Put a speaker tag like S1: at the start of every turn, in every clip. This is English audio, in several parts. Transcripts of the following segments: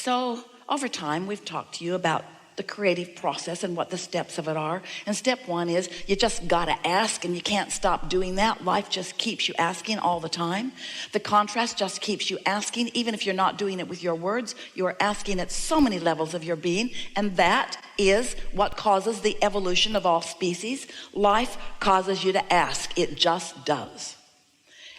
S1: So over time, we've talked to you about the creative process and what the steps of it are. And step one is you just got to ask, and you can't stop doing that. Life just keeps you asking all the time. The contrast just keeps you asking. Even if you're not doing it with your words, you are asking at so many levels of your being. And that is what causes the evolution of all species. Life causes you to ask. It just does.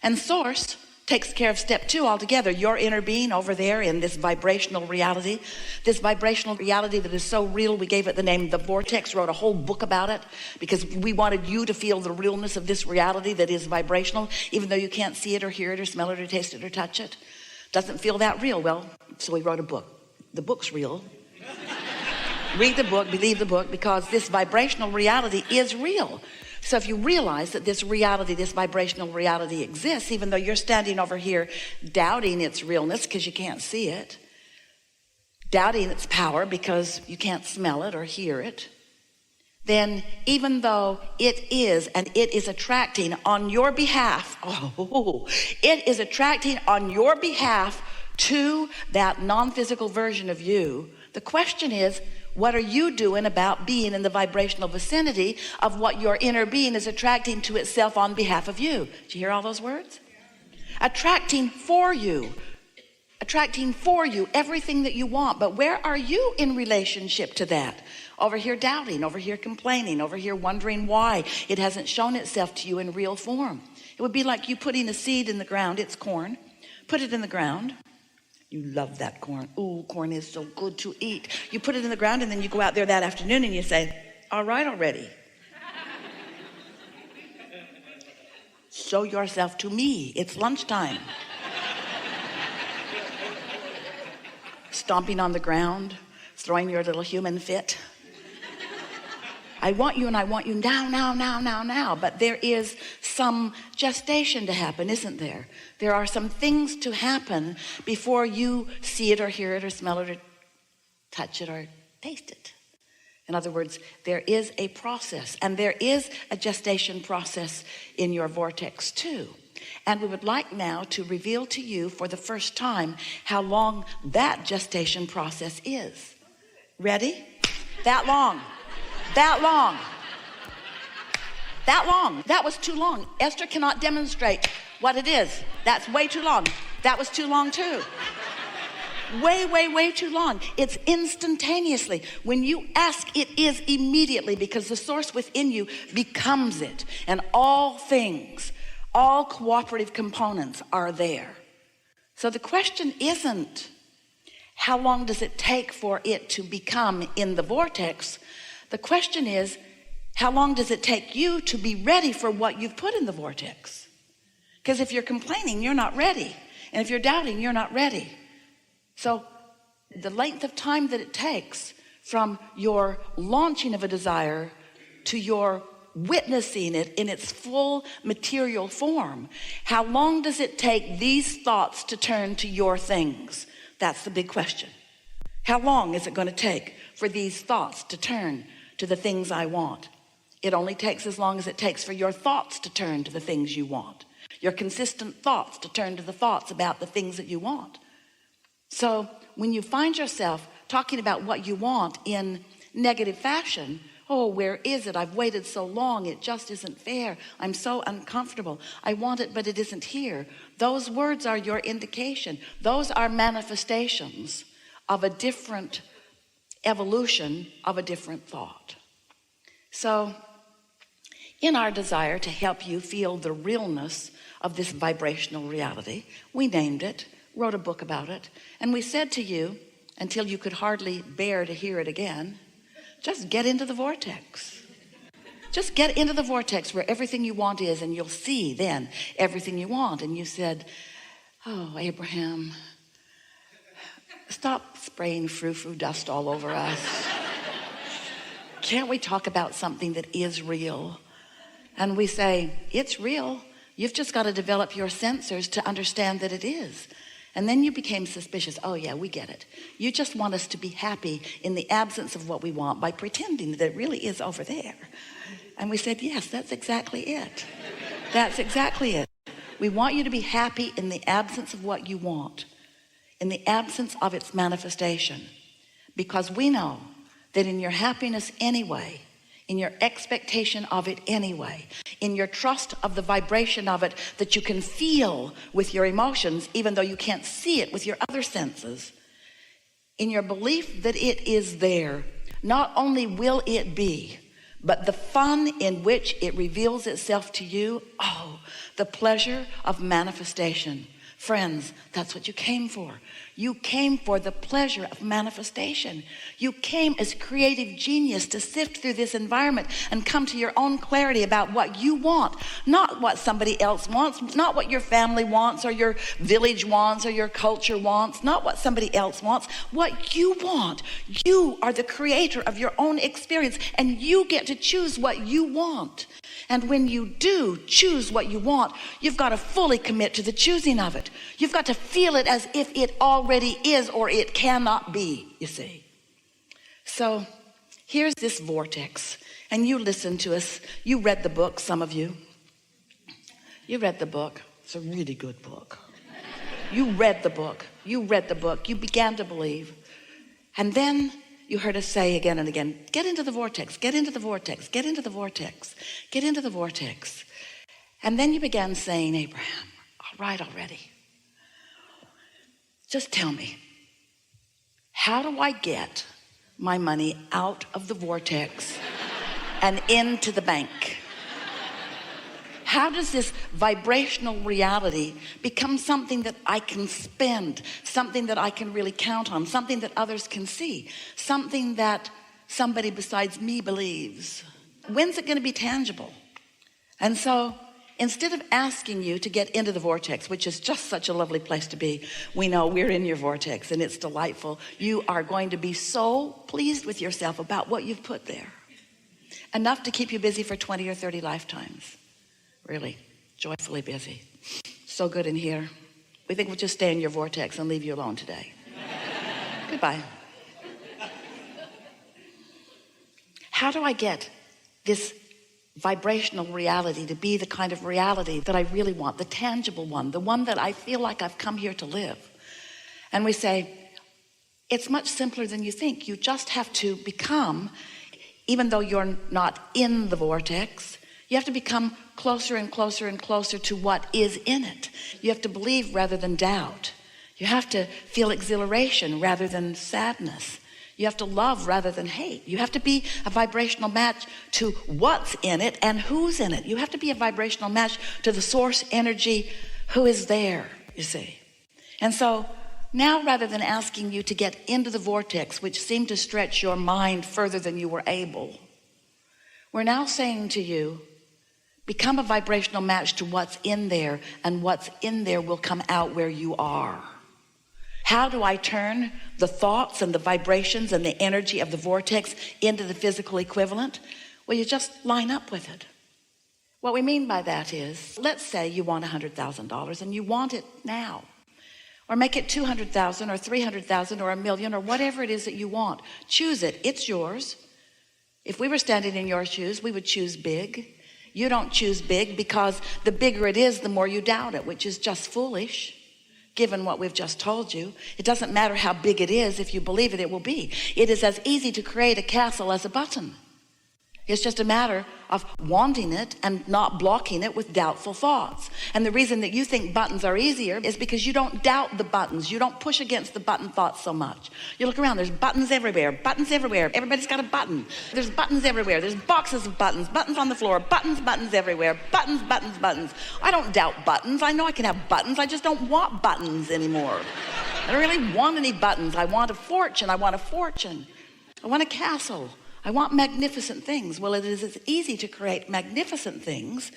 S1: And Source takes care of step two altogether. Your inner being over there in this vibrational reality that is so real, we gave it the name The Vortex, wrote a whole book about it because we wanted you to feel the realness of this reality that is vibrational, even though you can't see it or hear it or smell it or taste it or touch it. Doesn't feel that real. Well, so we wrote a book. The book's real. Read the book, believe the book, because this vibrational reality is real. So if you realize that this reality, this vibrational reality exists, even though you're standing over here doubting its realness because you can't see it, doubting its power because you can't smell it or hear it, then even though it is, and it is attracting on your behalf, it is attracting on your behalf to that non-physical version of you. The question is, what are you doing about being in the vibrational vicinity of what your inner being is attracting to itself on behalf of you? Did you hear all those words? Attracting for you everything that you want. But where are you in relationship to that? Over here doubting, over here complaining, over here wondering why it hasn't shown itself to you in real form. It would be like you putting a seed in the ground. It's corn. Put it in the ground. You love that corn. Ooh, corn is so good to eat. You put it in the ground and then you go out there that afternoon and you say, all right already. Show yourself to me. It's lunchtime. Stomping on the ground, throwing your little human fit. I want you and I want you now. But there is some gestation to happen, isn't there? There are some things to happen before you see it or hear it or smell it or touch it or taste it. In other words, there is a process, and there is a gestation process in your vortex too. And we would like now to reveal to you for the first time how long that gestation process is. Ready? That long. That long. That was too long. Esther cannot demonstrate what it is. That's way too long. That was too long too. Way too long. It's instantaneously. When you ask, it is immediately, because the source within you becomes it. And all things, all cooperative components are there. So the question isn't how long does it take for it to become in the vortex. The question is, how long does it take you to be ready for what you've put in the vortex? Because if you're complaining, you're not ready. And if you're doubting, you're not ready. So the length of time that it takes from your launching of a desire to your witnessing it in its full material form, how long does it take these thoughts to turn to your things? That's the big question. How long is it going to take for these thoughts to turn to the things I want? It only takes as long as it takes for your thoughts to turn to the things you want. Your consistent thoughts to turn to the thoughts about the things that you want. So when you find yourself talking about what you want in negative fashion, oh, where is it? I've waited so long. It just isn't fair. I'm so uncomfortable. I want it, but it isn't here. Those words are your indication. Those are manifestations of a different evolution of a different thought. So in our desire to help you feel the realness of this vibrational reality, we named it, wrote a book about it, and we said to you, until you could hardly bear to hear it again, just get into the vortex. Just get into the vortex where everything you want is, and you'll see then everything you want. And you said, oh, Abraham, stop spraying frou-frou dust all over us. Can't we talk about something that is real? And we say, it's real. You've just got to develop your sensors to understand that it is. And then you became suspicious. Oh yeah, we get it. You just want us to be happy in the absence of what we want by pretending that it really is over there. And we said, yes, that's exactly it. That's exactly it. We want you to be happy in the absence of what you want. in the absence of its manifestation, because we know that in your happiness anyway, in your expectation of it anyway, in your trust of the vibration of it that you can feel with your emotions, even though you can't see it with your other senses, in your belief that it is there, not only will it be, but the fun in which it reveals itself to you, oh, the pleasure of manifestation. Friends, that's what you came for. You came for the pleasure of manifestation. You came as creative genius to sift through this environment and come to your own clarity about what you want, not what somebody else wants, not what your family wants or your village wants or your culture wants, not what somebody else wants, what you want. You are the creator of your own experience, and you get to choose what you want. And when you do choose what you want, you've got to fully commit to the choosing of it. You've got to feel it as if it already is, or it cannot be, you see. So here's this vortex, and you listen to us. You read the book, some of you. You read the book. It's a really good book. You read the book. You read the book. You began to believe. And then you heard us say again and again, get into the vortex, get into the vortex, get into the vortex, get into the vortex. And then you began saying, Abraham, all right already. Just tell me, how do I get my money out of the vortex and into the bank? How does this vibrational reality become something that I can spend, something that I can really count on, something that others can see, something that somebody besides me believes? When's it going to be tangible? And so instead of asking you to get into the vortex, which is just such a lovely place to be, we know we're in your vortex and it's delightful. You are going to be so pleased with yourself about what you've put there. Enough to keep you busy for 20 or 30 lifetimes. Really, joyfully busy. So good in here. We think we'll just stay in your vortex and leave you alone today. Goodbye. How do I get this vibrational reality to be the kind of reality that I really want, the tangible one, the one that I feel like I've come here to live? And we say, it's much simpler than you think. You just have to become, even though you're not in the vortex, you have to become closer and closer and closer to what is in it. You have to believe rather than doubt. You have to feel exhilaration rather than sadness. You have to love rather than hate. You have to be a vibrational match to what's in it and who's in it. You have to be a vibrational match to the source energy who is there, you see. And so now, rather than asking you to get into the vortex, which seemed to stretch your mind further than you were able, we're now saying to you, become a vibrational match to what's in there, and what's in there will come out where you are. How do I turn the thoughts and the vibrations and the energy of the vortex into the physical equivalent? Well, you just line up with it. What we mean by that is, let's say you want $100,000 and you want it now. Or make it 200,000 or 300,000 or $1 million or whatever it is that you want. Choose it. It's yours. If we were standing in your shoes, we would choose big. You don't choose big because the bigger it is, the more you doubt it, which is just foolish, given what we've just told you. It doesn't matter how big it is. If you believe it, it will be. It is as easy to create a castle as a button. It's just a matter of wanting it and not blocking it with doubtful thoughts. And the reason that you think buttons are easier is because you don't doubt the buttons. You don't push against the button thoughts so much. You look around, there's buttons everywhere, buttons everywhere. Everybody's got a button. There's buttons everywhere. There's boxes of buttons, buttons on the floor, buttons, buttons everywhere, buttons, buttons, buttons. I don't doubt buttons. I know I can have buttons. I just don't want buttons anymore. I don't really want any buttons. I want a fortune. I want a fortune. I want a castle. I want magnificent things. Well, it is as easy to create magnificent things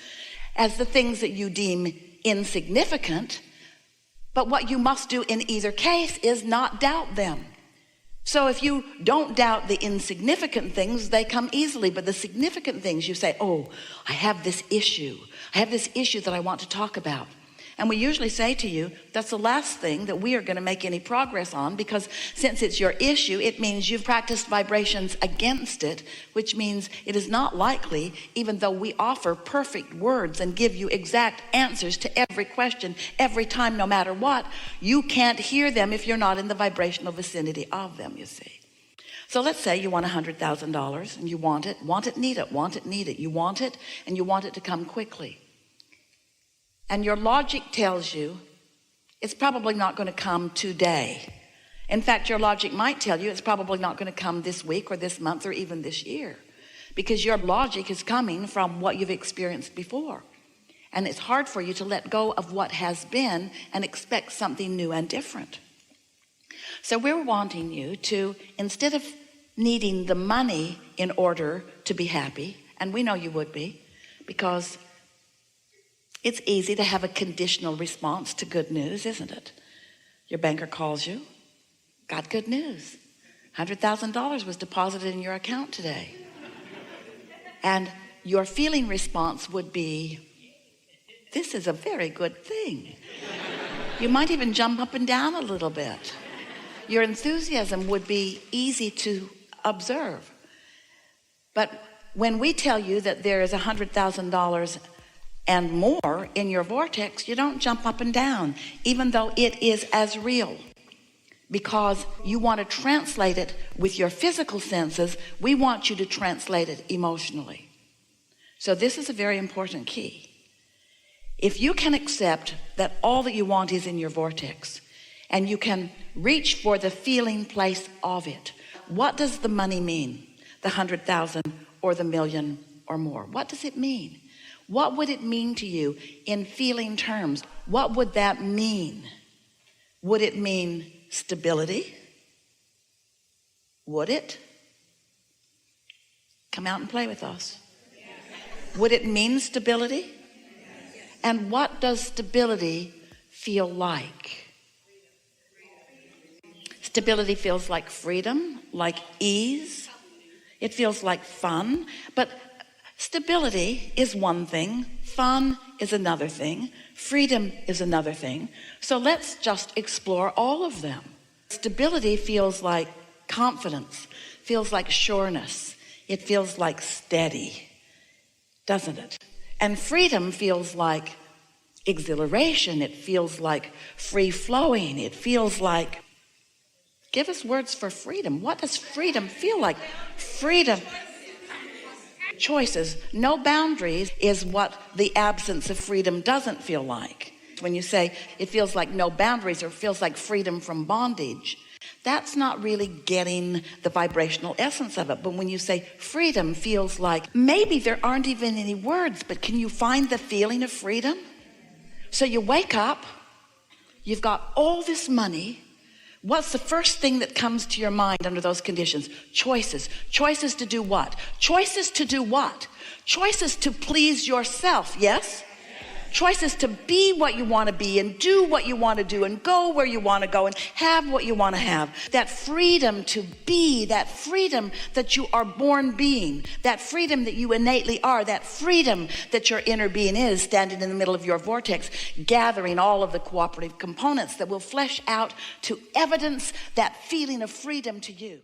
S1: as the things that you deem insignificant. But what you must do in either case is not doubt them. So if you don't doubt the insignificant things, they come easily. But the significant things, you say, oh, I have this issue. I have this issue that I want to talk about. And we usually say to you, that's the last thing that we are going to make any progress on, because since it's your issue, it means you've practiced vibrations against it, which means it is not likely, even though we offer perfect words and give you exact answers to every question, every time, no matter what, you can't hear them if you're not in the vibrational vicinity of them, you see. So let's say you want $100,000 and you want it, need it, want it, need it. You want it and you want it to come quickly. And your logic tells you it's probably not going to come today. In fact, your logic might tell you it's probably not going to come this week or this month or even this year, because your logic is coming from what you've experienced before. And it's hard for you to let go of what has been and expect something new and different. So we're wanting you to, instead of needing the money in order to be happy, and we know you would be, because it's easy to have a conditional response to good news, isn't it? Your banker calls you, got good news. $100,000 was deposited in your account today. And your feeling response would be, this is a very good thing. You might even jump up and down a little bit. Your enthusiasm would be easy to observe. But when we tell you that there is $100,000 and more in your vortex, you don't jump up and down, even though it is as real, because you want to translate it with your physical senses. We want you to translate it emotionally. So this is a very important key. If you can accept that all that you want is in your vortex, and you can reach for the feeling place of it, what does the money mean? The 100,000 or the million or more? What does it mean? What would it mean to you in feeling terms? What would that mean? Would it mean stability? Would it? Come out and play with us. Would it mean stability? And what does stability feel like? Stability feels like freedom, like ease. It feels like fun. But stability is one thing, fun is another thing, freedom is another thing. So let's just explore all of them. Stability feels like confidence, feels like sureness, it feels like steady, doesn't it? And freedom feels like exhilaration, it feels like free flowing, it feels like, give us words for freedom. What does freedom feel like? Freedom. Choices, no boundaries is what the absence of freedom doesn't feel like. When you say it feels like no boundaries or feels like freedom from bondage, that's not really getting the vibrational essence of it. But when you say freedom feels like, maybe there aren't even any words, but can you find the feeling of freedom? So you wake up, you've got all this money. What's the first thing that comes to your mind under those conditions? Choices. Choices to do what? Choices to do what? Choices to please yourself, yes? Choices to be what you want to be and do what you want to do and go where you want to go and have what you want to have. That freedom to be, that freedom that you are born being, that freedom that you innately are, that freedom that your inner being is, standing in the middle of your vortex, gathering all of the cooperative components that will flesh out to evidence that feeling of freedom to you.